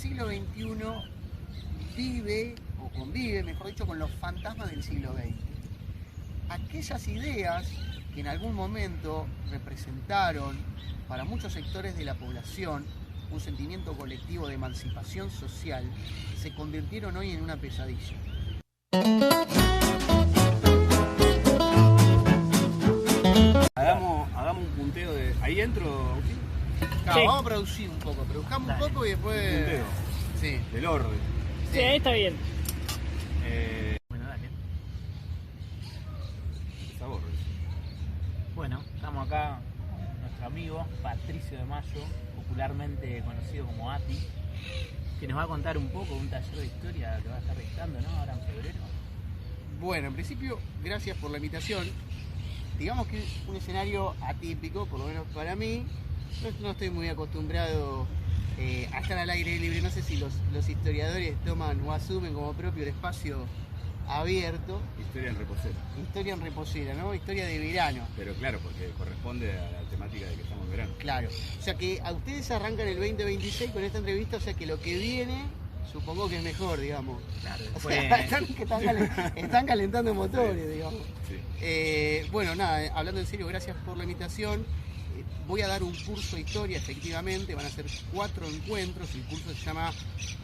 siglo XXI vive, o convive, mejor dicho, con los fantasmas del siglo XX. Aquellas ideas que en algún momento representaron para muchos sectores de la población un sentimiento colectivo de emancipación social, se convirtieron hoy en una pesadilla. Hagamos un punteo de... ¿Ahí entro, Agustín? Claro, Sí. vamos a producir un poco, produzcamos un poco y después... Un punteo. Sí. Del orden. Sí, ahí está bien. Bueno, dale. Sabor. Bueno, estamos acá con nuestro amigo Patricio de Mayo, popularmente conocido como Ati, que nos va a contar un poco de un taller de historia que va a estar dictando, ¿no? Ahora en febrero. Bueno, en principio, gracias por la invitación. Digamos que es un escenario atípico, por lo menos para mí. No estoy muy acostumbrado a estar al aire libre. No sé si los historiadores toman o asumen como propio el espacio abierto. Historia en reposera. Historia en reposera, ¿no? Historia de verano. Pero claro, porque corresponde a la temática de que estamos en verano. Claro. O sea que a ustedes arrancan el 2026 con esta entrevista, o sea que lo que viene, supongo que es mejor, digamos. Claro, O después... sea, están calentando motores, digamos. Sí. Bueno, nada, hablando en serio, gracias por la invitación. Voy a dar un curso de historia, efectivamente, van a ser 4 encuentros. El curso se llama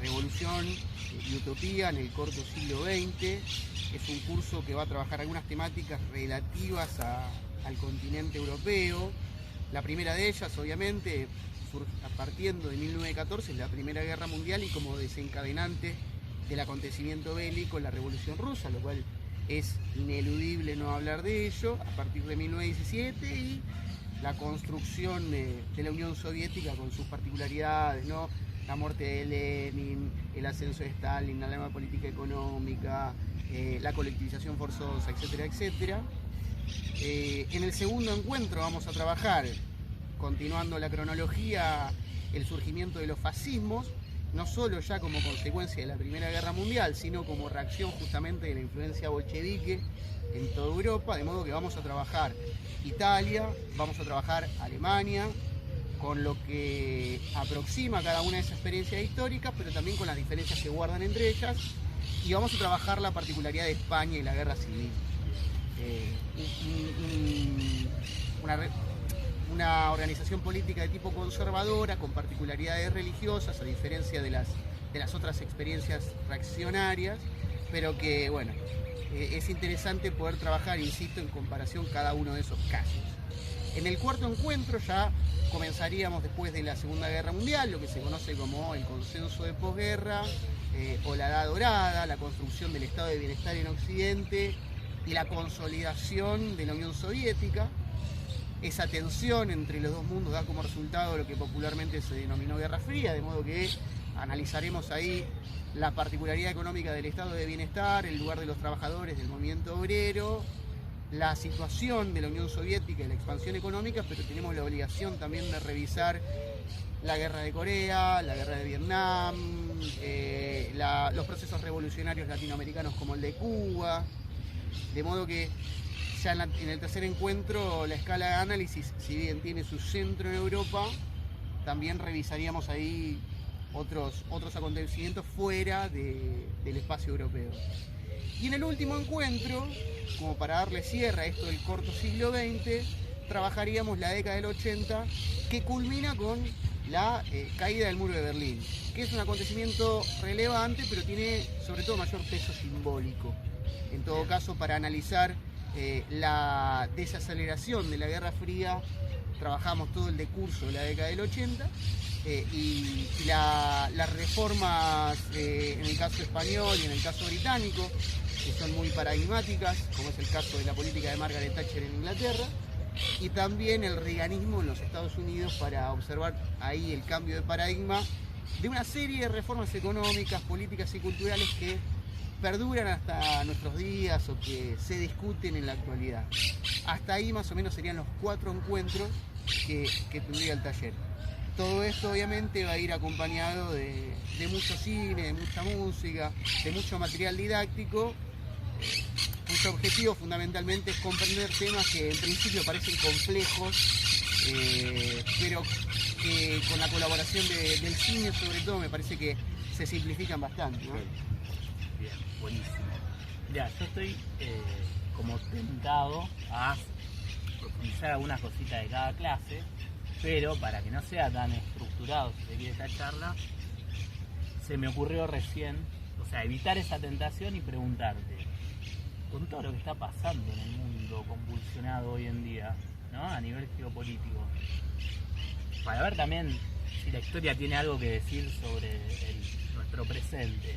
Revolución y Utopía en el corto siglo XX. Es un curso que va a trabajar algunas temáticas relativas al continente europeo. La primera de ellas, obviamente, partiendo de 1914, es la Primera Guerra Mundial y como desencadenante del acontecimiento bélico, la Revolución Rusa, lo cual es ineludible no hablar de ello, a partir de 1917 y la construcción de la Unión Soviética con sus particularidades, ¿no? La muerte de Lenin, el ascenso de Stalin, la nueva política económica, la colectivización forzosa, etcétera, etcétera. En el segundo encuentro vamos a trabajar, continuando la cronología, el surgimiento de los fascismos, no solo ya como consecuencia de la Primera Guerra Mundial, sino como reacción justamente de la influencia bolchevique en toda Europa, de modo que vamos a trabajar Italia, vamos a trabajar Alemania, con lo que aproxima cada una de esas experiencias históricas, pero también con las diferencias que guardan entre ellas, y vamos a trabajar la particularidad de España y la guerra civil. Una organización política de tipo conservadora, con particularidades religiosas, a diferencia de las otras experiencias reaccionarias, pero que, bueno, es interesante poder trabajar, insisto, en comparación cada uno de esos casos. En el cuarto encuentro ya comenzaríamos después de la Segunda Guerra Mundial, lo que se conoce como el consenso de posguerra, o la Edad Dorada, la construcción del estado de bienestar en Occidente y la consolidación de la Unión Soviética. Esa tensión entre los dos mundos da como resultado lo que popularmente se denominó Guerra Fría, de modo que analizaremos ahí la particularidad económica del estado de bienestar, el lugar de los trabajadores del movimiento obrero, la situación de la Unión Soviética y la expansión económica, pero tenemos la obligación también de revisar la guerra de Corea, la guerra de Vietnam, los procesos revolucionarios latinoamericanos como el de Cuba, de modo que ya en el tercer encuentro la escala de análisis, si bien tiene su centro en Europa, también revisaríamos ahí otros acontecimientos fuera del espacio europeo. Y en el último encuentro, como para darle cierre a esto del corto siglo XX, trabajaríamos la década del 80, que culmina con la caída del muro de Berlín, que es un acontecimiento relevante, pero tiene sobre todo mayor peso simbólico. En todo caso, para analizar la desaceleración de la Guerra Fría, trabajamos todo el decurso de la década del 80 y las reformas en el caso español y en el caso británico, que son muy paradigmáticas, como es el caso de la política de Margaret Thatcher en Inglaterra, y también el reaganismo en los Estados Unidos, para observar ahí el cambio de paradigma de una serie de reformas económicas, políticas y culturales que perduran hasta nuestros días o que se discuten en la actualidad. Hasta ahí más o menos serían los 4 encuentros que tendría el taller. Todo esto obviamente va a ir acompañado de mucho cine, de mucha música, de mucho material didáctico. Nuestro objetivo fundamentalmente es comprender temas que en principio parecen complejos, pero que con la colaboración del cine, sobre todo, me parece que se simplifican bastante, ¿no? Claro. Bien, buenísimo. Ya, yo estoy como tentado a profundizar algunas cositas de cada clase, pero para que no sea tan estructurado, si se quiere, esta charla, se me ocurrió recién, o sea, evitar esa tentación y preguntarte, con todo lo que está pasando en el mundo convulsionado hoy en día, ¿no? A nivel geopolítico, para ver también si la historia tiene algo que decir sobre nuestro presente.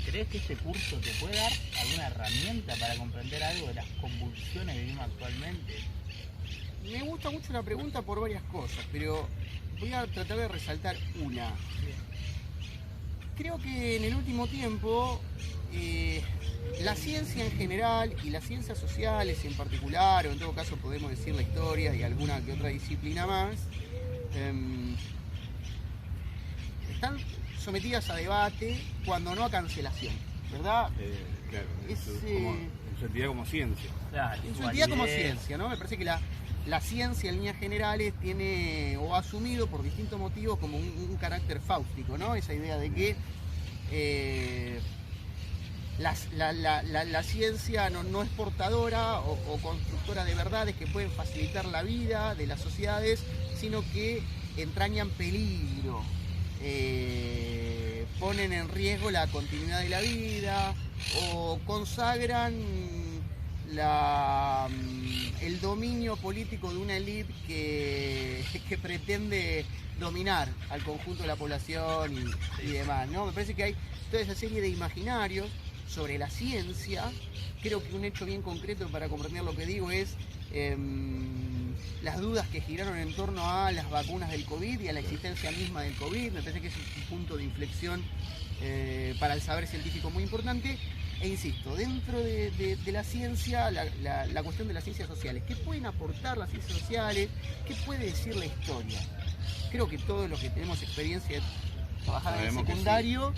¿Crees que este curso te puede dar alguna herramienta para comprender algo de las convulsiones que vivimos actualmente? Me gusta mucho la pregunta por varias cosas, pero voy a tratar de resaltar una. Creo que en el último tiempo la ciencia en general y las ciencias sociales en particular, o en todo caso podemos decir la historia y alguna que otra disciplina más, están sometidas a debate, cuando no a cancelación, ¿verdad? Claro, Es, en su entidad como ciencia. Claro, en su entidad como ciencia, ¿no? Me parece que la ciencia en líneas generales tiene o ha asumido por distintos motivos como un carácter fáustico, ¿no? Esa idea de que la ciencia no es portadora o constructora de verdades que pueden facilitar la vida de las sociedades, sino que entrañan peligro, ponen en riesgo la continuidad de la vida o consagran el dominio político de una élite que pretende dominar al conjunto de la población y demás, ¿no? Me parece que hay toda esa serie de imaginarios sobre la ciencia. Creo que un hecho bien concreto para comprender lo que digo es las dudas que giraron en torno a las vacunas del COVID y a la existencia misma del COVID. Me parece que es un punto de inflexión para el saber científico muy importante. E insisto, dentro de la ciencia, la cuestión de las ciencias sociales. ¿Qué pueden aportar las ciencias sociales? ¿Qué puede decir la historia? Creo que todos los que tenemos experiencia de trabajar en el secundario,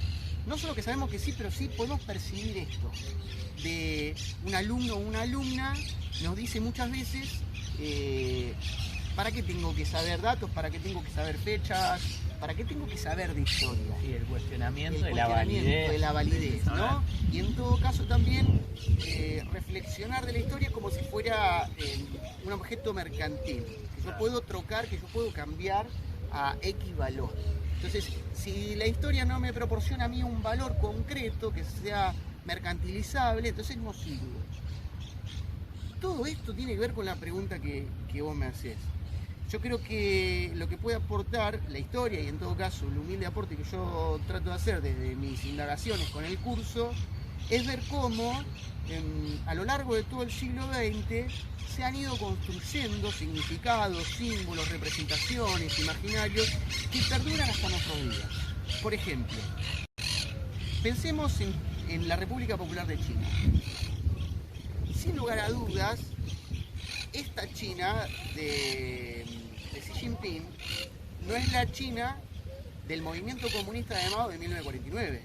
no solo que sabemos que sí, pero sí podemos percibir esto. De un alumno o una alumna nos dice muchas veces, ¿para qué tengo que saber datos? ¿Para qué tengo que saber fechas? ¿Para qué tengo que saber de historia? Sí, el cuestionamiento de la validez, ¿no? Y en todo caso también reflexionar de la historia como si fuera un objeto mercantil, que yo puedo trocar, que yo puedo cambiar a X valor. Entonces, si la historia no me proporciona a mí un valor concreto que sea mercantilizable, entonces no sirve. Todo esto tiene que ver con la pregunta que vos me hacés. Yo creo que lo que puede aportar la historia, y en todo caso el humilde aporte que yo trato de hacer desde mis indagaciones con el curso, es ver cómo a lo largo de todo el siglo XX se han ido construyendo significados, símbolos, representaciones, imaginarios que perduran hasta nuestros días. Por ejemplo, pensemos en la República Popular de China. Sin lugar a dudas, esta China de Xi Jinping no es la China del movimiento comunista de Mao de 1949,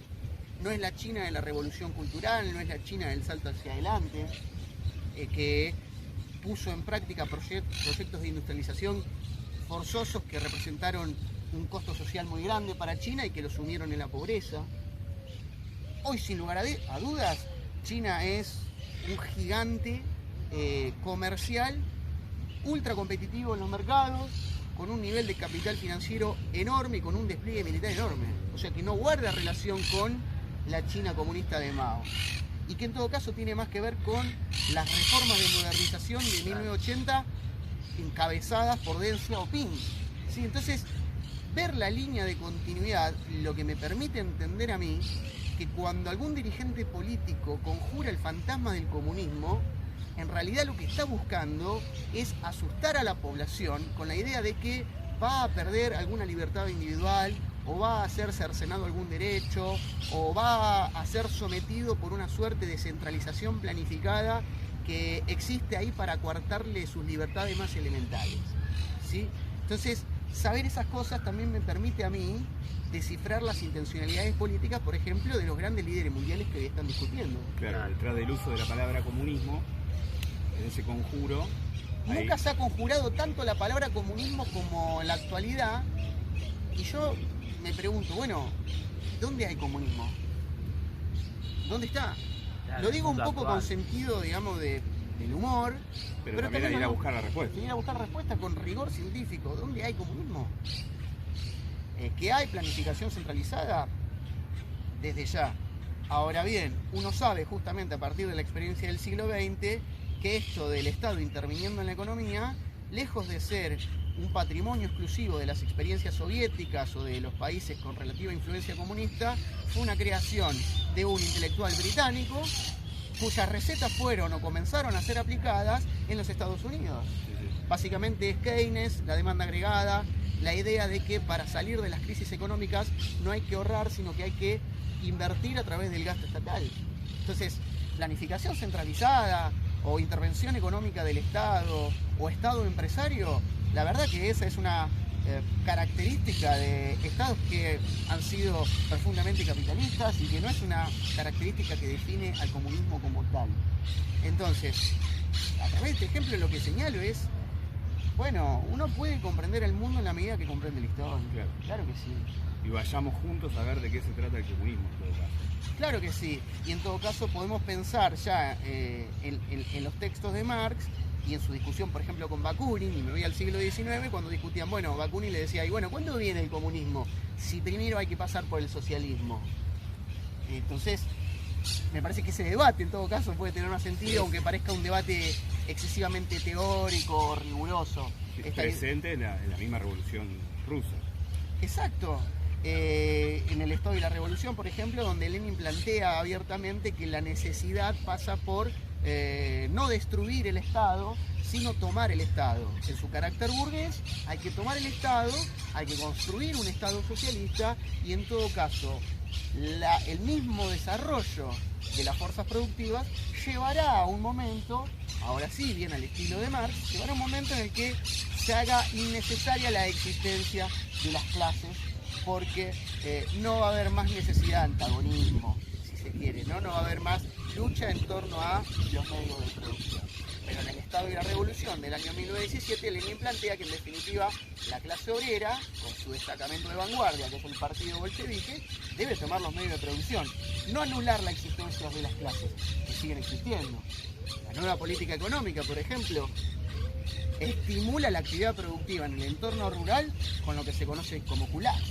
no es la China de la revolución cultural, no es la China del salto hacia adelante, que puso en práctica proyectos de industrialización forzosos que representaron un costo social muy grande para China y que lo sumieron en la pobreza. Hoy, sin lugar a dudas, China es un gigante comercial ultra competitivo en los mercados, con un nivel de capital financiero enorme y con un despliegue militar enorme, o sea que no guarda relación con la China comunista de Mao, y que en todo caso tiene más que ver con las reformas de modernización de 1980 encabezadas por Deng Xiaoping. ¿Sí? Entonces, ver la línea de continuidad lo que me permite entender a mí que cuando algún dirigente político conjura el fantasma del comunismo, en realidad lo que está buscando es asustar a la población con la idea de que va a perder alguna libertad individual, o va a ser cercenado algún derecho, o va a ser sometido por una suerte de centralización planificada que existe ahí para coartarle sus libertades más elementales. ¿Sí? Entonces, saber esas cosas también me permite a mí descifrar las intencionalidades políticas, por ejemplo, de los grandes líderes mundiales que hoy están discutiendo. Claro, detrás del uso de la palabra comunismo, en ese conjuro, Ahí. Nunca se ha conjurado tanto la palabra comunismo como en la actualidad. Y yo me pregunto, bueno, ¿dónde hay comunismo? ¿Dónde está? Claro, Lo digo un el mundo poco actual. con sentido, digamos, del humor. Pero también hay que ir a no- buscar la respuesta. Ir a buscar respuesta con rigor científico. ¿Dónde hay comunismo? ¿Que hay planificación centralizada? Desde ya. Ahora bien, uno sabe justamente a partir de la experiencia del siglo XX que esto del Estado interviniendo en la economía, lejos de ser un patrimonio exclusivo de las experiencias soviéticas o de los países con relativa influencia comunista, fue una creación de un intelectual británico cuyas recetas fueron o comenzaron a ser aplicadas en los Estados Unidos. Sí, sí. Básicamente es Keynes, la demanda agregada, la idea de que para salir de las crisis económicas no hay que ahorrar, sino que hay que invertir a través del gasto estatal. Entonces, planificación centralizada o intervención económica del Estado o Estado empresario, la verdad que esa es una característica de estados que han sido profundamente capitalistas y que no es una característica que define al comunismo como tal. Entonces, a través de este ejemplo lo que señalo es, bueno, uno puede comprender el mundo en la medida que comprende la historia. Claro. Claro que sí. Y vayamos juntos a ver de qué se trata el comunismo en todo caso. Claro que sí. Y en todo caso podemos pensar ya en los textos de Marx y en su discusión, por ejemplo, con Bakunin, y me voy al siglo XIX, cuando discutían, bueno, Bakunin le decía, y bueno, ¿cuándo viene el comunismo? Si primero hay que pasar por el socialismo. Entonces, me parece que ese debate en todo caso puede tener más sentido, aunque parezca un debate excesivamente teórico, riguroso. Presente en la misma revolución rusa. Exacto. En el Estado y la Revolución, por ejemplo, donde Lenin plantea abiertamente que la necesidad pasa por no destruir el Estado, sino tomar el Estado. En su carácter burgués hay que tomar el Estado, hay que construir un Estado socialista y en todo caso el mismo desarrollo de las fuerzas productivas llevará a un momento, ahora sí, bien al estilo de Marx, llevará a un momento en el que se haga innecesaria la existencia de las clases porque no va a haber más necesidad de antagonismo, si se quiere, ¿no? No va a haber más lucha en torno a los medios de producción. Pero en el Estado y la Revolución del año 1917, Lenin plantea que en definitiva la clase obrera, con su destacamento de vanguardia, que es el partido bolchevique, debe tomar los medios de producción, no anular la existencia de las clases, que siguen existiendo. La nueva política económica, por ejemplo, estimula la actividad productiva en el entorno rural con lo que se conoce como kulak,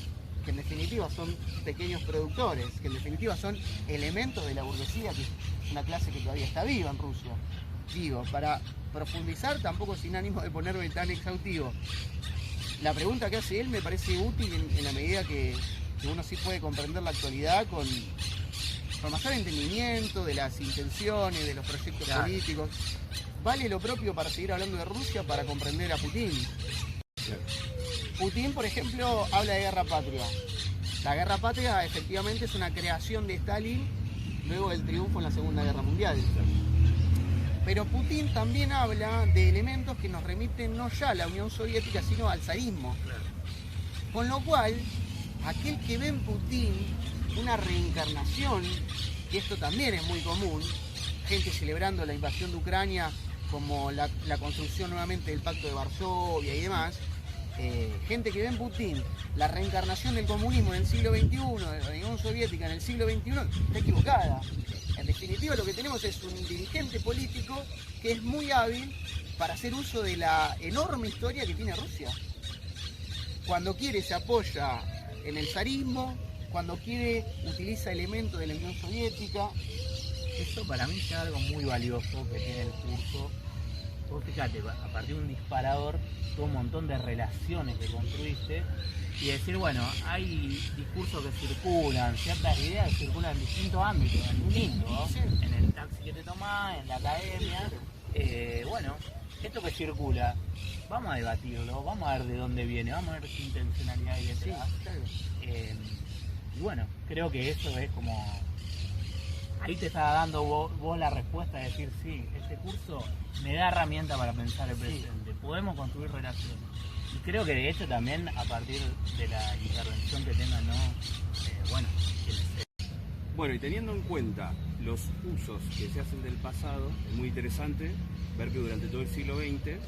que en definitiva son pequeños productores, que en definitiva son elementos de la burguesía, que es una clase que todavía está viva en Rusia. Digo, para profundizar, tampoco sin ánimo de ponerme tan exhaustivo, la pregunta que hace él me parece útil en la medida que uno sí puede comprender la actualidad con mayor entendimiento de las intenciones, de los proyectos políticos. Vale lo propio para seguir hablando de Rusia para comprender a Putin. Claro. Putin, por ejemplo, habla de guerra patria. La guerra patria efectivamente es una creación de Stalin luego del triunfo en la Segunda Guerra Mundial. Pero Putin también habla de elementos que nos remiten no ya a la Unión Soviética, sino al zarismo. Con lo cual, aquel que ve en Putin una reencarnación, y esto también es muy común, gente celebrando la invasión de Ucrania como la construcción nuevamente del Pacto de Varsovia y demás, gente que ve en Putin la reencarnación del comunismo en el siglo XXI, de la Unión Soviética en el siglo XXI, está equivocada. En definitiva, lo que tenemos es un dirigente político que es muy hábil para hacer uso de la enorme historia que tiene Rusia. Cuando quiere se apoya en el zarismo, cuando quiere utiliza elementos de la Unión Soviética. Eso para mí es algo muy valioso que tiene el curso. Vos fíjate, a partir de un disparador, todo un montón de relaciones que construiste y decir, bueno, hay discursos que circulan, ciertas ideas que circulan en distintos ámbitos, en distintos, en el taxi que te tomás, en la academia. Bueno, esto que circula, vamos a debatirlo, vamos a ver de dónde viene, vamos a ver qué intencionalidad hay detrás. Y bueno, creo que eso es como... Ahí te está dando vos la respuesta de decir, sí, este curso me da herramienta para pensar el presente, podemos construir relaciones. Y creo que de hecho también a partir de la intervención que tengan, ¿no? Bueno, quienes Bueno, y teniendo en cuenta los usos que se hacen del pasado, es muy interesante ver que durante todo el siglo XX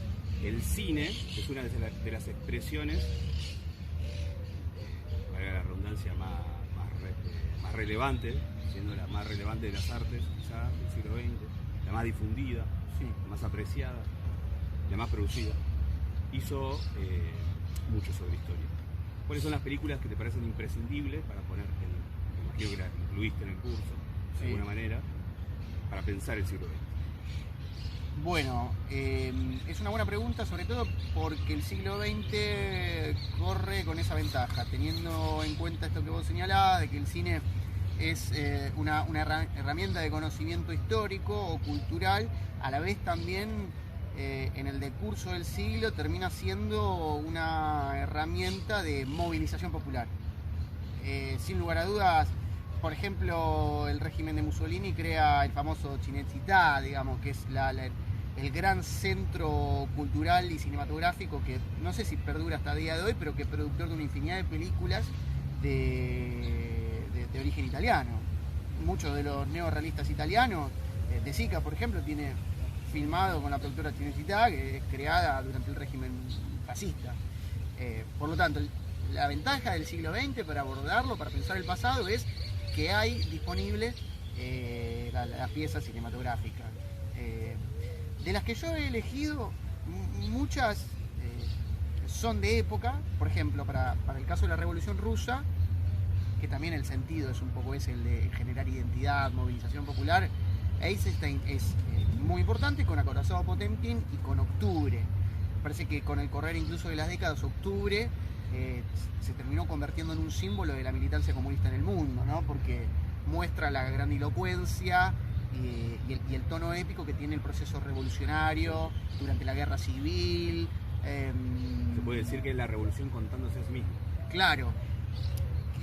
el cine es una de las expresiones, valga la redundancia, más relevante, siendo la más relevante de las artes quizá del siglo XX, la más difundida, Sí. la más apreciada, la más producida. Hizo mucho sobre historia. ¿Cuáles son las películas que te parecen imprescindibles para poner me imagino que las incluiste en el curso, de Sí. alguna manera, para pensar el siglo XX? Bueno, es una buena pregunta, sobre todo porque el siglo XX corre con esa ventaja, teniendo en cuenta esto que vos señalás, de que el cine es una herramienta de conocimiento histórico o cultural, a la vez también en el decurso del siglo termina siendo una herramienta de movilización popular. Sin lugar a dudas, por ejemplo, el régimen de Mussolini crea el famoso Cinecittà, digamos, que es el gran centro cultural y cinematográfico que no sé si perdura hasta el día de hoy, pero que es productor de una infinidad de películas de origen italiano. Muchos de los neorrealistas italianos, De Sica, por ejemplo, tiene filmado con la productora Cinecittà, que es creada durante el régimen fascista. Por lo tanto, la ventaja del siglo XX para abordarlo, para pensar el pasado, es que hay disponible las piezas cinematográficas. De las que yo he elegido, muchas son de época. Por ejemplo, para el caso de la Revolución Rusa, que también el sentido es un poco ese, el de generar identidad, movilización popular, Eisenstein es muy importante, con Acorazado Potemkin y con Octubre. Me parece que con el correr incluso de las décadas, Octubre se terminó convirtiendo en un símbolo de la militancia comunista en el mundo, ¿no? Porque muestra la grandilocuencia y el tono épico que tiene el proceso revolucionario durante la guerra civil. Se puede decir que es la revolución contándose a sí misma. Claro.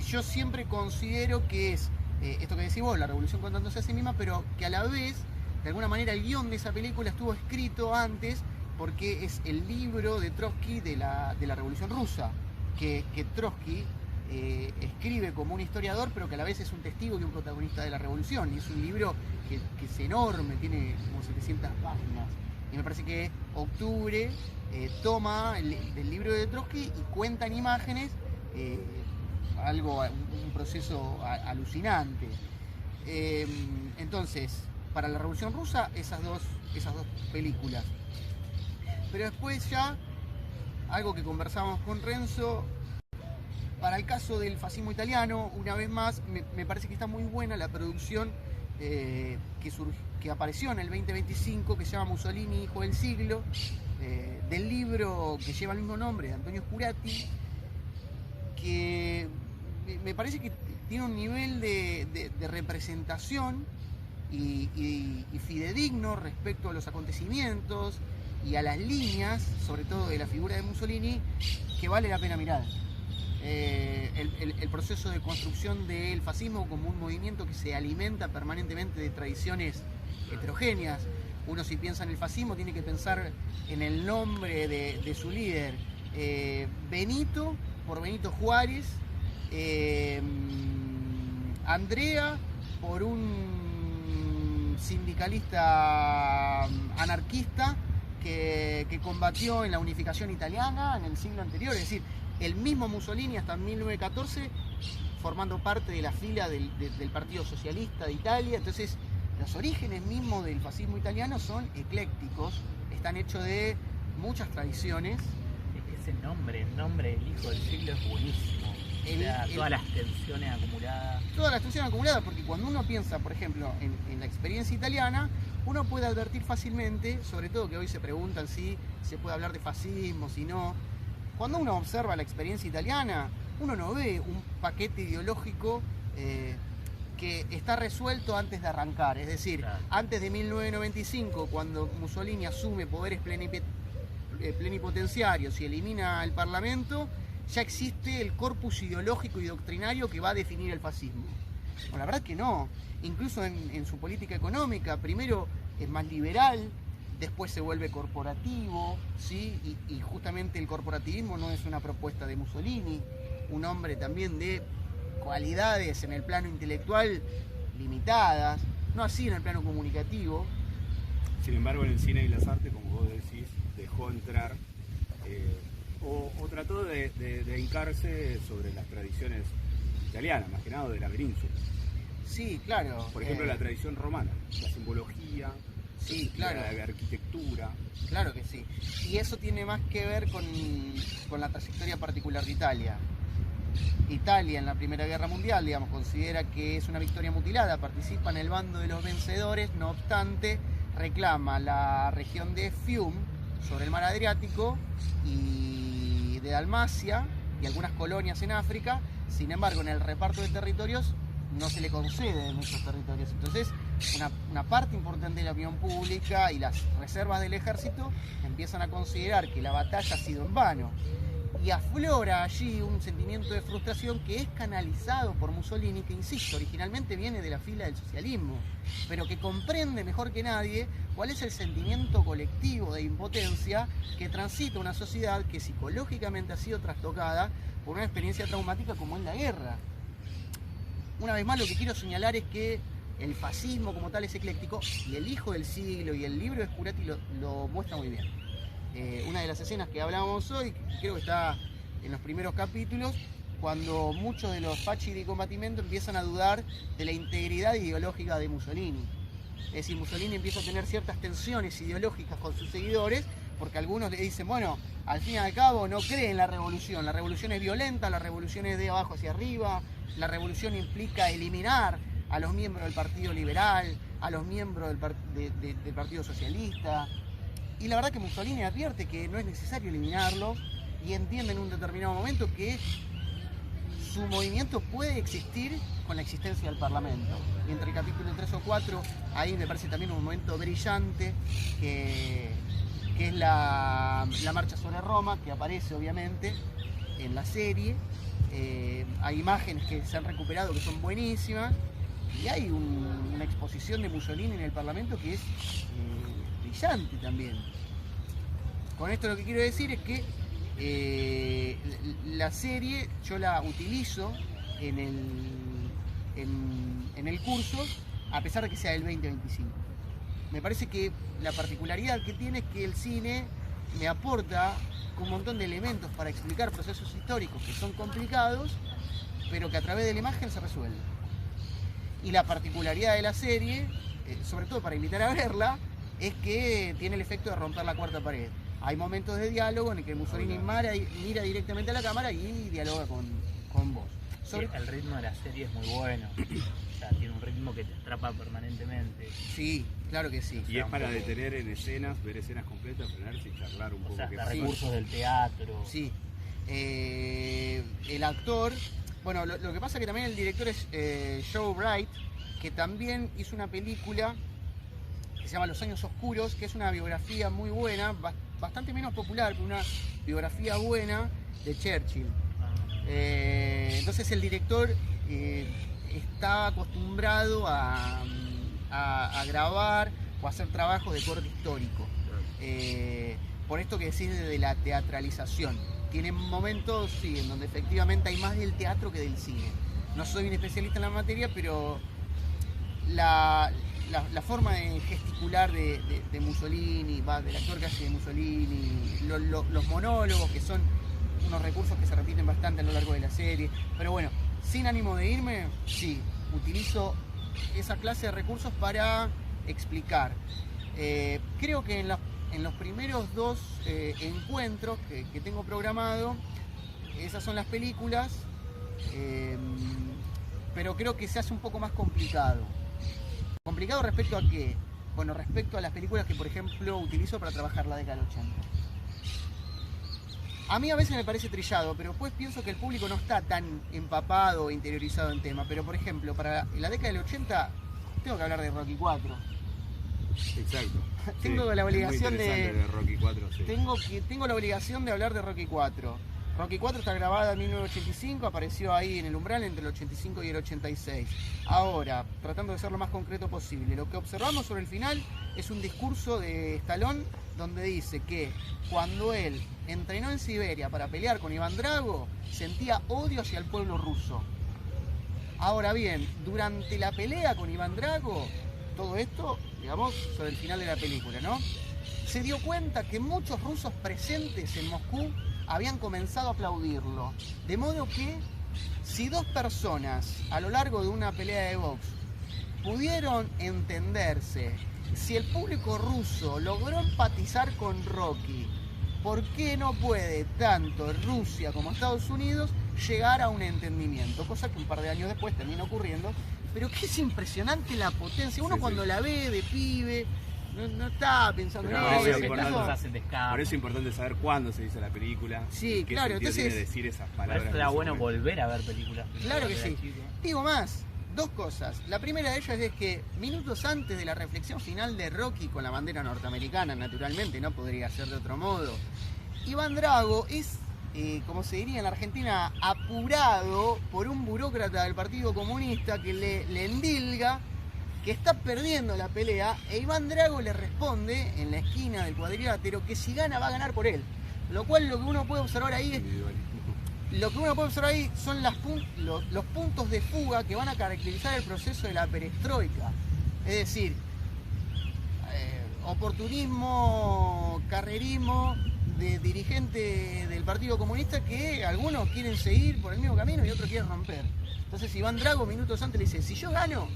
Yo siempre considero que es esto que decís vos, la revolución contándose a sí misma, pero que a la vez, de alguna manera, el guión de esa película estuvo escrito antes porque es el libro de Trotsky de la Revolución Rusa, que Trotsky escribe como un historiador, pero que a la vez es un testigo y un protagonista de la revolución. Y es un libro que es enorme, tiene como 700 páginas. Y me parece que Octubre toma el libro de Trotsky y cuenta en imágenes un proceso alucinante. Entonces, para la Revolución Rusa, esas dos películas. Pero después ya, algo que conversamos con Renzo, para el caso del fascismo italiano, una vez más, me parece que está muy buena la producción que apareció en el 2025, que se llama Mussolini, hijo del siglo, del libro que lleva el mismo nombre, de Antonio Scurati, que me parece que tiene un nivel de representación y fidedigno respecto a los acontecimientos y a las líneas, sobre todo de la figura de Mussolini, que vale la pena mirar. El proceso de construcción del fascismo como un movimiento que se alimenta permanentemente de tradiciones heterogéneas. Uno, si piensa en el fascismo, tiene que pensar en el nombre de su líder, Benito, por Benito Juárez, Andrea, por un sindicalista anarquista que combatió en la unificación italiana en el siglo anterior, es decir, el mismo Mussolini hasta 1914 formando parte de la fila del Partido Socialista de Italia. Entonces, los orígenes mismos del fascismo italiano son eclécticos, están hechos de muchas tradiciones. Ese nombre, el nombre del hijo del siglo es buenísimo. Todas las tensiones acumuladas. Todas las tensiones acumuladas, porque cuando uno piensa, por ejemplo, en la experiencia italiana, uno puede advertir fácilmente, sobre todo que hoy se preguntan si se puede hablar de fascismo, si no. Cuando uno observa la experiencia italiana, uno no ve un paquete ideológico que está resuelto antes de arrancar. Es decir, claro, antes de 1995, cuando Mussolini asume poderes plenipotenciarios y elimina el Parlamento, ya existe el corpus ideológico y doctrinario que va a definir el fascismo. Bueno, la verdad que no. Incluso en su política económica, primero es más liberal, después se vuelve corporativo, ¿sí? Y justamente el corporativismo no es una propuesta de Mussolini, un hombre también de cualidades en el plano intelectual limitadas, no así en el plano comunicativo. Sin embargo, en el cine y las artes, como vos decís, dejó entrar o trató de hincarse sobre las tradiciones italianas, más que nada de la península. Sí, claro. Por ejemplo, la tradición romana, la simbología, sí, claro. la arquitectura. Claro que sí. Y eso tiene más que ver con la trayectoria particular de Italia. Italia en la Primera Guerra Mundial, digamos, considera que es una victoria mutilada, participa en el bando de los vencedores, no obstante, reclama la región de Fiume, sobre el mar Adriático, y de Dalmacia, y algunas colonias en África. Sin embargo, en el reparto de territorios no se le conceden esos territorios. Entonces, una parte importante de la opinión pública y las reservas del ejército empiezan a considerar que la batalla ha sido en vano. Y aflora allí un sentimiento de frustración que es canalizado por Mussolini, que, insisto, originalmente viene de la fila del socialismo, pero que comprende mejor que nadie cuál es el sentimiento colectivo de impotencia que transita una sociedad que psicológicamente ha sido trastocada por una experiencia traumática como es la guerra. Una vez más, lo que quiero señalar es que el fascismo como tal es ecléctico, y El hijo del siglo y el libro de Scurati lo muestra muy bien. Una de las escenas que hablábamos hoy, creo que está en los primeros capítulos, cuando muchos de los fachi di combattimento empiezan a dudar de la integridad ideológica de Mussolini. Es decir, Mussolini empieza a tener ciertas tensiones ideológicas con sus seguidores, porque algunos le dicen, bueno, al fin y al cabo no cree en la revolución es violenta, la revolución es de abajo hacia arriba, la revolución implica eliminar a los miembros del Partido Liberal, a los miembros del Partido Socialista. Y la verdad que Mussolini advierte que no es necesario eliminarlos, y entiende en un determinado momento que su movimiento puede existir con la existencia del Parlamento. Y entre el capítulo 3 o 4, ahí me parece también un momento brillante, que es la marcha sobre Roma, que aparece obviamente en la serie. Hay imágenes que se han recuperado que son buenísimas, y hay una exposición de Mussolini en el Parlamento que es brillante también. Con esto lo que quiero decir es que la serie yo la utilizo en el curso, a pesar de que sea del 2025. Me parece que la particularidad que tiene es que el cine me aporta un montón de elementos para explicar procesos históricos que son complicados, pero que a través de la imagen se resuelven. Y la particularidad de la serie, sobre todo para invitar a verla, es que tiene el efecto de romper la cuarta pared. Hay momentos de diálogo en el que Mussolini mira directamente a la cámara y dialoga con vos. El ritmo de la serie es muy bueno. O sea, tiene un ritmo que te atrapa permanentemente. Sí, claro que sí. Y es para detener en escenas, ver escenas completas, frenarse y charlar un poco. O sea, hasta Sí. recursos del teatro. Sí. El actor... Bueno, lo que pasa es que también el director es Joe Wright, que también hizo una película que se llama Los años oscuros, que es una biografía muy buena, bastante menos popular, pero una biografía buena de Churchill. Entonces el director está acostumbrado a grabar o a hacer trabajos de corte histórico. Por esto que decís de la teatralización. Tiene momentos, sí, en donde efectivamente hay más del teatro que del cine. No soy un especialista en la materia, pero la forma de gesticular de Mussolini, del actor que hace de Mussolini, los monólogos, que son unos recursos que se repiten bastante a lo largo de la serie. Pero bueno, sin ánimo de irme, sí, utilizo esa clase de recursos para explicar. Creo que en los primeros dos encuentros que tengo programado, esas son las películas, pero creo que se hace un poco más complicado. ¿Complicado respecto a qué? Bueno, respecto a las películas que, por ejemplo, utilizo para trabajar la década del 80. A mí a veces me parece trillado, pero después pienso que el público no está tan empapado o interiorizado en tema. Pero, por ejemplo, para la década del 80 tengo que hablar de Rocky 4. Exacto. Tengo la obligación es muy interesante de Rocky 4, sí. Tengo la obligación de hablar de Rocky 4. Rocky 4 está grabada en 1985, apareció ahí en el umbral entre el 85 y el 86. Ahora, tratando de ser lo más concreto posible, lo que observamos sobre el final es un discurso de Stallone donde dice que cuando él entrenó en Siberia para pelear con Iván Drago, sentía odio hacia el pueblo ruso. Ahora bien, durante la pelea con Iván Drago, todo esto, digamos, sobre el final de la película, ¿no? Se dio cuenta que muchos rusos presentes en Moscú habían comenzado a aplaudirlo. De modo que, si dos personas a lo largo de una pelea de box pudieron entenderse, si el público ruso logró empatizar con Rocky, ¿por qué no puede tanto Rusia como Estados Unidos llegar a un entendimiento? Cosa que un par de años después termina ocurriendo, pero que es impresionante la potencia. Uno cuando la ve de pibe, no está pensando en eso. Por eso es importante saber cuándo se hizo la película. Sí, qué claro, sentido entonces tiene decir esas palabras. Era bueno volver a ver películas. Claro que sí. Digo más, dos cosas. La primera de ellas es que minutos antes de la reflexión final de Rocky con la bandera norteamericana, naturalmente, no podría ser de otro modo, Iván Drago es, como se diría en la Argentina, apurado por un burócrata del Partido Comunista que le endilga que está perdiendo la pelea, e Iván Drago le responde en la esquina del cuadrilátero que si gana va a ganar por él. Lo cual lo que uno puede observar ahí es, son los puntos de fuga que van a caracterizar el proceso de la perestroika. Es decir, oportunismo, carrerismo de dirigente del Partido Comunista que algunos quieren seguir por el mismo camino y otros quieren romper. Entonces Iván Drago minutos antes le dice, si yo gano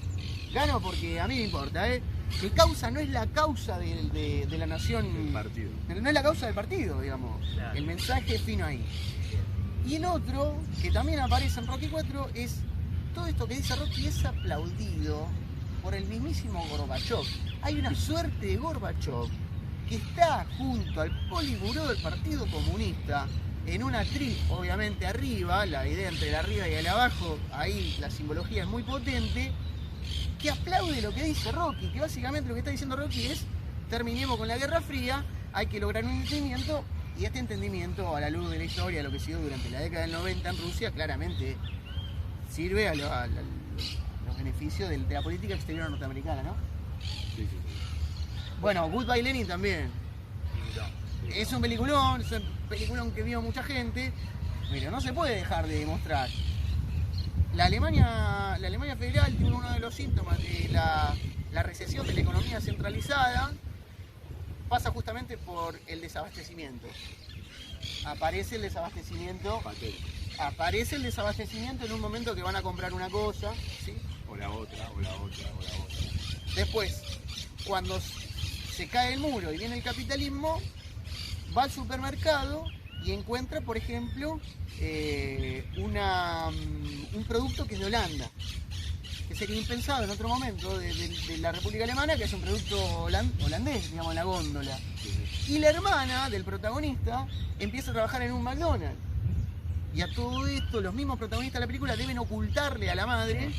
porque a mí me importa, mi causa no es la causa de la nación, el partido. No es la causa del partido, digamos. Claro. El mensaje es fino ahí. Y el otro, que también aparece en Rocky 4, es todo esto que dice Rocky es aplaudido por el mismísimo Gorbachev. Hay una suerte de Gorbachev que está junto al Politburó del Partido Comunista, en una actriz, obviamente arriba, la idea entre el arriba y el abajo, ahí la simbología es muy potente, que aplaude lo que dice Rocky, que básicamente lo que está diciendo Rocky es, terminemos con la Guerra Fría, hay que lograr un entendimiento, y este entendimiento, a la luz de la historia, de lo que siguió durante la década del 90 en Rusia, claramente sirve a los beneficios de la política exterior norteamericana, ¿no? Sí. Bueno, Goodbye Lenin también. Es un peliculón que vio mucha gente, pero no se puede dejar de demostrar. La Alemania federal tiene uno de los síntomas de la recesión de la economía centralizada, pasa justamente por el desabastecimiento. Aparece el desabastecimiento en un momento que van a comprar una cosa, ¿sí? O la otra. Después, cuando se cae el muro y viene el capitalismo, va al supermercado y encuentra, por ejemplo, un producto que es de Holanda, que sería impensado en otro momento de la República Alemana, que es un producto holandés, digamos, en la góndola. Y la hermana del protagonista empieza a trabajar en un McDonald's. Y a todo esto, los mismos protagonistas de la película deben ocultarle a la madre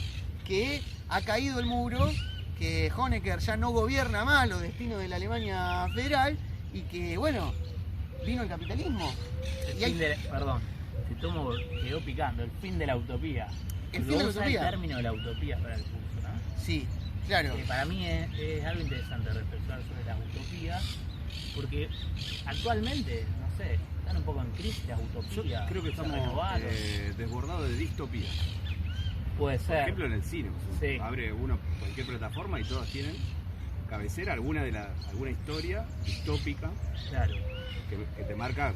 que ha caído el muro, que Honecker ya no gobierna más los destinos de la Alemania federal y que, bueno, vino el capitalismo. Quedó picando, el fin de la utopía. El fin de la utopía. El término de la utopía para el curso, ¿no? Sí, claro. Para mí es algo interesante reflexionar sobre las utopías, porque actualmente, no sé, están un poco en crisis las utopías. Yo creo que estamos desbordados de distopía. Puede ser. Por ejemplo, en el cine. Sí. Abre uno cualquier plataforma y todas tienen cabecera alguna historia distópica. Claro. Que te marca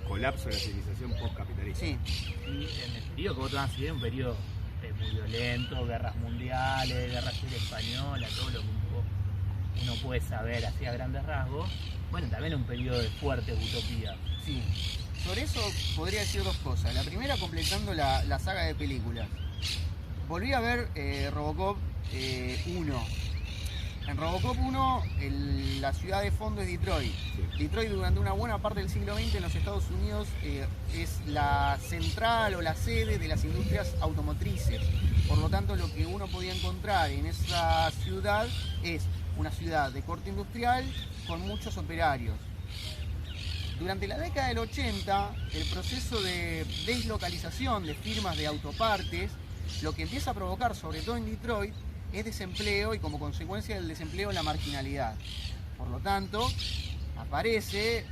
colapso de la civilización postcapitalista. Sí. Y en el periodo que vos te vas a seguir, un periodo muy violento, guerras mundiales, guerra civil española, todo lo que uno puede saber así a grandes rasgos. Bueno, también un periodo de fuertes utopías. Sí. Sobre eso podría decir dos cosas. La primera, completando la saga de películas. Volví a ver Robocop 1. En Robocop 1, la ciudad de fondo es Detroit. Sí. Detroit durante una buena parte del siglo XX en los Estados Unidos es la central o la sede de las industrias automotrices. Por lo tanto, lo que uno podía encontrar en esa ciudad es una ciudad de corte industrial con muchos operarios. Durante la década del 80, el proceso de deslocalización de firmas de autopartes, lo que empieza a provocar, sobre todo en Detroit, es desempleo y como consecuencia del desempleo la marginalidad. Por lo tanto, aparece,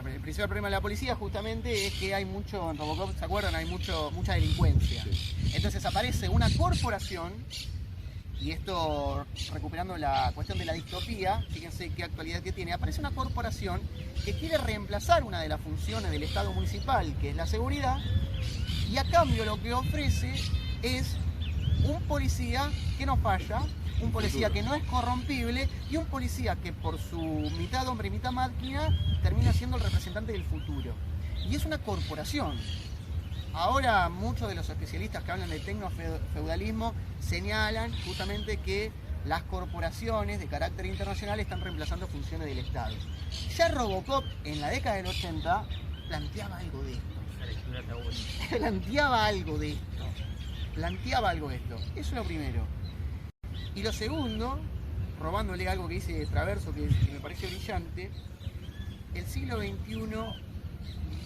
el principal problema de la policía justamente es que hay mucho, en Robocop, ¿se acuerdan? Hay mucha delincuencia. Sí. Entonces aparece una corporación, y esto recuperando la cuestión de la distopía, fíjense qué actualidad que tiene, aparece una corporación que quiere reemplazar una de las funciones del Estado municipal, que es la seguridad, y a cambio lo que ofrece es un policía que no falla, un policía que no es corrompible y un policía que por su mitad hombre y mitad máquina termina siendo el representante del futuro. Y es una corporación. Ahora muchos de los especialistas que hablan de tecnofeudalismo señalan justamente que las corporaciones de carácter internacional están reemplazando funciones del Estado. Ya Robocop en la década del 80 planteaba algo de esto. Esa lectura está buenísima. planteaba algo de esto. Eso es lo primero. Y lo segundo, robándole algo que dice Traverso, que me parece brillante, el siglo XXI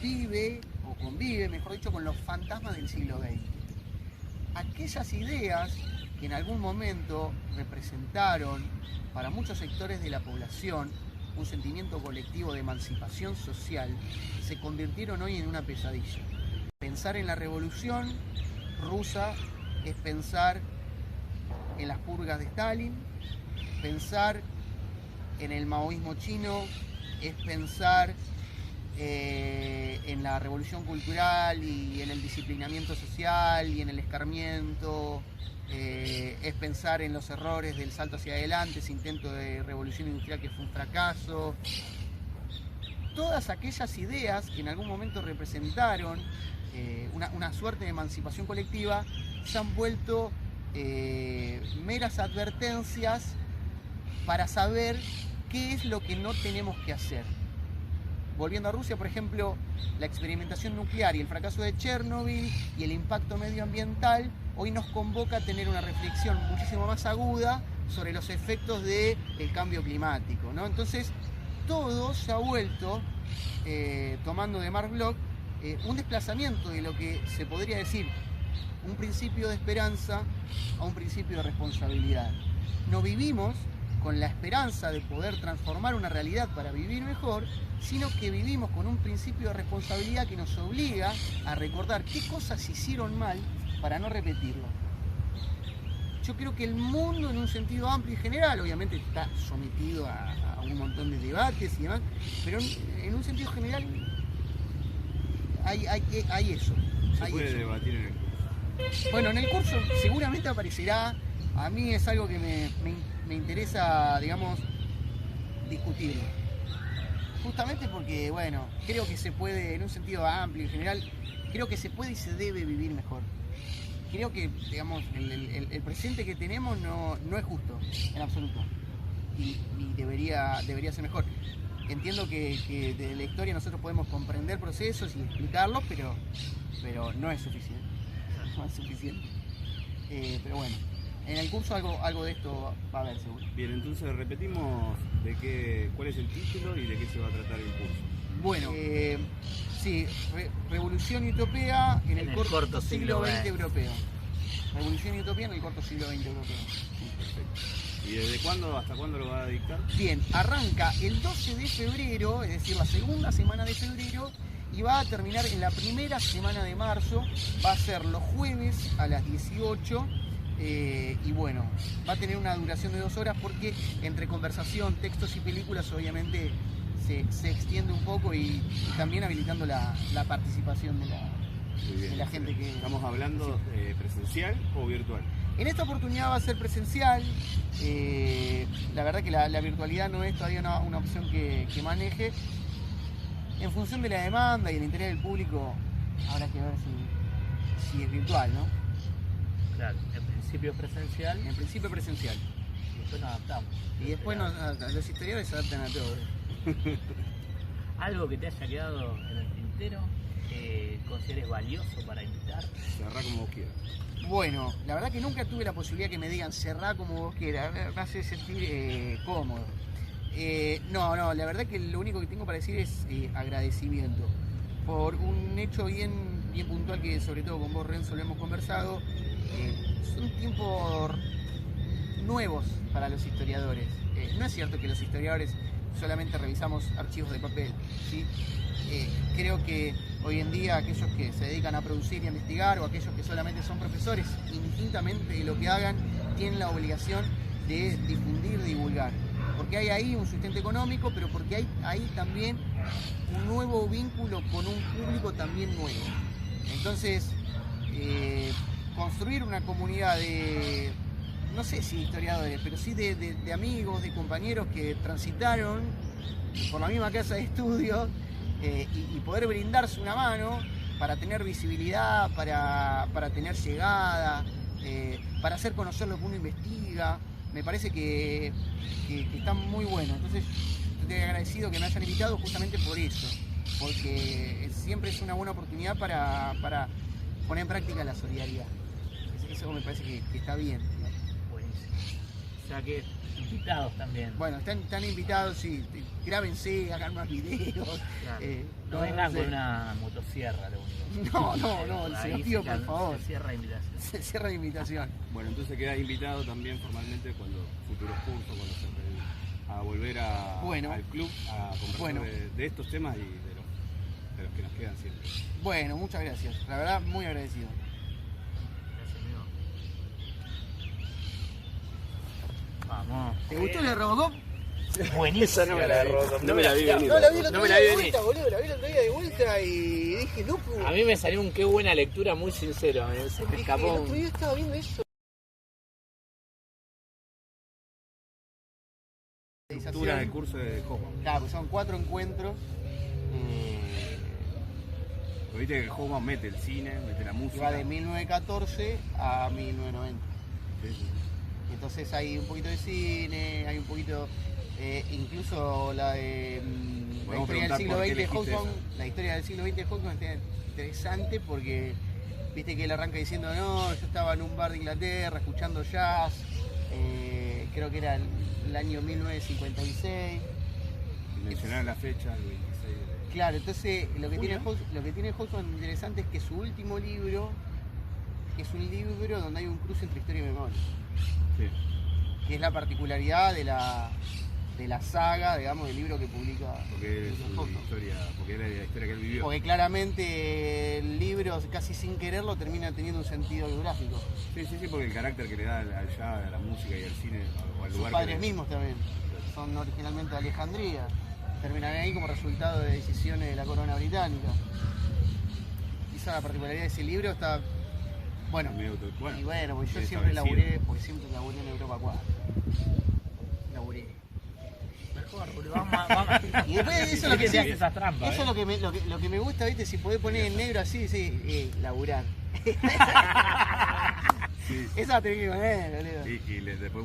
vive, o convive, mejor dicho, con los fantasmas del siglo XX. Aquellas ideas que en algún momento representaron para muchos sectores de la población un sentimiento colectivo de emancipación social, se convirtieron hoy en una pesadilla. Pensar en la revolución rusa es pensar en las purgas de Stalin, pensar en el maoísmo chino es pensar en la revolución cultural y en el disciplinamiento social y en el escarmiento, es pensar en los errores del salto hacia adelante, ese intento de revolución industrial que fue un fracaso. Todas aquellas ideas que en algún momento representaron una suerte de emancipación colectiva se han vuelto meras advertencias para saber qué es lo que no tenemos que hacer. Volviendo a Rusia, por ejemplo, la experimentación nuclear y el fracaso de Chernobyl y el impacto medioambiental hoy nos convoca a tener una reflexión muchísimo más aguda sobre los efectos del cambio climático, ¿no? Entonces, todo se ha vuelto, tomando de Mark Bloch, un desplazamiento de lo que se podría decir un principio de esperanza a un principio de responsabilidad. No vivimos con la esperanza de poder transformar una realidad para vivir mejor, sino que vivimos con un principio de responsabilidad que nos obliga a recordar qué cosas hicieron mal para no repetirlo. Yo creo que el mundo en un sentido amplio y general, obviamente está sometido a un montón de debates y demás, pero en un sentido general hay eso. Se puede debatir en el curso. Bueno, en el curso seguramente aparecerá. A mí es algo que me interesa, digamos, discutirlo. Justamente porque, bueno, creo que se puede, en un sentido amplio y general, creo que se puede y se debe vivir mejor. Creo que, digamos, el presente que tenemos no es justo, en absoluto. Y debería ser mejor. Entiendo que de la historia nosotros podemos comprender procesos y explicarlos, pero no es suficiente. No es suficiente. Pero bueno, en el curso algo de esto va a haber seguro. Bien, entonces repetimos cuál es el título y de qué se va a tratar el curso. Bueno, sí, Revolución y Utopía en el corto siglo XX europeo. Revolución y Utopía en el corto siglo XX europeo. Sí, perfecto. ¿Y desde cuándo hasta cuándo lo va a dictar? Bien, arranca el 12 de febrero, es decir, la segunda semana de febrero, y va a terminar en la primera semana de marzo. Va a ser los jueves a las 18. Y bueno, va a tener una duración de 2 horas porque entre conversación, textos y películas obviamente se extiende un poco y también habilitando la participación de la gente que... ¿Estamos hablando presencial o virtual? En esta oportunidad va a ser presencial. La verdad que la virtualidad no es todavía una opción que maneje. En función de la demanda y el interés del público habrá que ver si es virtual, ¿no? Claro, en principio presencial. En principio presencial. Y después nos adaptamos. Y después los historiadores se adaptan a todo. Algo que te haya quedado en el tintero, que consideres valioso para invitar. Cerrá como vos quieras. Bueno, la verdad que nunca tuve la posibilidad que me digan cerrá como vos quieras, me hace sentir cómodo. No, la verdad que lo único que tengo para decir es agradecimiento por un hecho bien puntual que sobre todo con vos, Renzo, lo hemos conversado. Son tiempos nuevos para los historiadores. No es cierto que los historiadores solamente revisamos archivos de papel, ¿sí? Creo que hoy en día aquellos que se dedican a producir y a investigar, o aquellos que solamente son profesores, indistintamente de lo que hagan, tienen la obligación de difundir, divulgar. Porque hay ahí un sustento económico, pero porque hay ahí también un nuevo vínculo con un público también nuevo. Entonces, construir una comunidad de, no sé si historiadores, pero sí de amigos, de compañeros que transitaron por la misma casa de estudio, y poder brindarse una mano para tener visibilidad, para tener llegada, para hacer conocer lo que uno investiga, me parece que está muy bueno. Entonces, estoy agradecido que me hayan invitado justamente por eso, porque siempre es una buena oportunidad para poner en práctica la solidaridad. Eso me parece que está bien, ¿no? Buenísimo. O sea que invitados también. Bueno, están invitados, sí, grábense, hagan más videos. Claro. No No vengan sé. con una motosierra, lo único. No, se Ahí los pido se por la- favor. se cierra la invitación. Se cierra la invitación. Bueno, entonces quedas invitado también formalmente cuando futuros cursos, cuando a volver al club a conversar Bueno. de estos temas y de los que nos quedan siempre. Bueno, muchas gracias. La verdad, muy agradecido. Gracias, amigo. Vamos. ¿Te gustó la Robocop? Buenísimo. No me la vi venir. No, la vi el otro No me día la vi de venir. vuelta, boludo. La vi el otro día de vuelta y dije, loco. A mí me salió un qué buena lectura, muy sincero. Se me Dije, escapó el otro un... día estaba viendo eso. Estructura del curso de Hoffman. Claro, pues son 4 encuentros. Pero viste que Hoffman mete el cine, mete la Que música. va de 1914 a 1990. Sí, sí. Entonces hay un poquito de cine, hay un poquito, incluso la de la Podemos historia del preguntar siglo por qué XX de elegiste Hawthorne. esa. La historia del siglo XX de Hawthorne está interesante porque viste que él arranca diciendo, no, yo estaba en un bar de Inglaterra escuchando jazz, creo que era el año 1956. Mencionar la fecha, el 26 de... Claro, entonces lo que Julio. tiene Hawthorne interesante es que su último libro es un libro donde hay un cruce entre historia y memoria, Sí. que es la particularidad de la saga, digamos, del libro que publica Porque es su Hawthorne. historia, porque era la historia que él vivió. Porque claramente el libro, casi sin quererlo, termina teniendo un sentido biográfico. Sí, porque el carácter que le da al jazz, a la música y al cine, o al Sus lugar padres que mismos también son originalmente de Alejandría, terminan ahí como resultado de decisiones de la corona británica. Esa es la particularidad de ese libro, está... Bueno, medio auto- y bueno, porque yo es siempre establecido. laburé en Europa 4. Laburé. Mejor, boludo. Vamos. Y después eso es lo que te sí, hace esas trampas. eso es lo que me gusta, ¿viste? Si podés poner en negro así, sí, laburar. Sí. Esa la tenés que poner, boludo. Y después